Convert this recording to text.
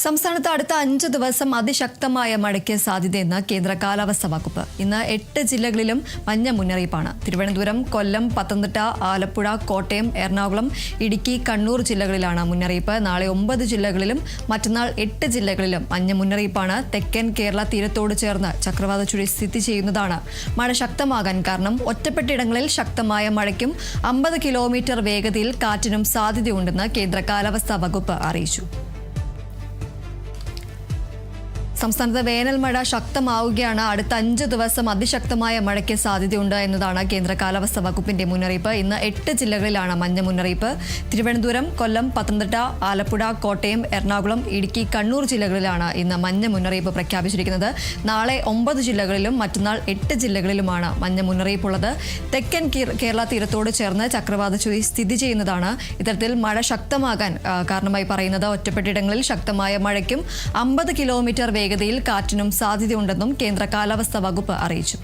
സംസ്ഥാനത്ത് അടുത്ത 5 ദിവസം അതിശക്തമായ മഴയ്ക്ക് സാധ്യതയെന്ന് കേന്ദ്ര കാലാവസ്ഥാ വകുപ്പ്. ഇന്ന് 8 ജില്ലകളിലും മഞ്ഞ മുന്നറിയിപ്പാണ്. തിരുവനന്തപുരം, കൊല്ലം, പത്തനംതിട്ട, ആലപ്പുഴ, കോട്ടയം, എറണാകുളം, ഇടുക്കി, കണ്ണൂർ ജില്ലകളിലാണ് മുന്നറിയിപ്പ്. നാളെ 9 ജില്ലകളിലും മറ്റന്നാൾ 8 ജില്ലകളിലും മഞ്ഞ മുന്നറിയിപ്പാണ്. തെക്കൻ കേരള തീരത്തോട് ചേർന്ന് ചക്രവാത ചുഴി സ്ഥിതി ചെയ്യുന്നതാണ് മഴ ശക്തമാകാൻ കാരണം. ഒറ്റപ്പെട്ടയിടങ്ങളിൽ ശക്തമായ മഴയ്ക്കും 50 കിലോമീറ്റർ വേഗതയിൽ കാറ്റിനും സാധ്യതയുണ്ടെന്ന് കേന്ദ്ര കാലാവസ്ഥാ വകുപ്പ് അറിയിച്ചു. സംസ്ഥാനത്ത് വേനൽ മഴ ശക്തമാവുകയാണ്. അടുത്ത 5 ദിവസം അതിശക്തമായ മഴയ്ക്ക് സാധ്യതയുണ്ട് എന്നതാണ് കേന്ദ്ര കാലാവസ്ഥാ വകുപ്പിന്റെ മുന്നറിയിപ്പ്. ഇന്ന് 8 ജില്ലകളിലാണ് മഞ്ഞ മുന്നറിയിപ്പ്. തിരുവനന്തപുരം, കൊല്ലം, പത്തനംതിട്ട, ആലപ്പുഴ, കോട്ടയം, എറണാകുളം, ഇടുക്കി, കണ്ണൂർ ജില്ലകളിലാണ് ഇന്ന് മഞ്ഞ മുന്നറിയിപ്പ് പ്രഖ്യാപിച്ചിരിക്കുന്നത്. നാളെ 9 ജില്ലകളിലും മറ്റന്നാൾ 8 ജില്ലകളിലുമാണ് മഞ്ഞ മുന്നറിയിപ്പുള്ളത്. തെക്കൻ കേരള തീരത്തോട് ചേർന്ന് ചക്രവാത ചുഴി സ്ഥിതി ചെയ്യുന്നതാണ് ഇത്തരത്തിൽ മഴ ശക്തമാകാൻ കാരണമായി പറയുന്നത്. ഒറ്റപ്പെട്ടയിടങ്ങളിൽ ശക്തമായ മഴയ്ക്കും 50 കിലോമീറ്റർ വേഗതയിൽ കാറ്റിനും സാധ്യതയുണ്ടെന്നും കേന്ദ്ര കാലാവസ്ഥാ വകുപ്പ് അറിയിച്ചു.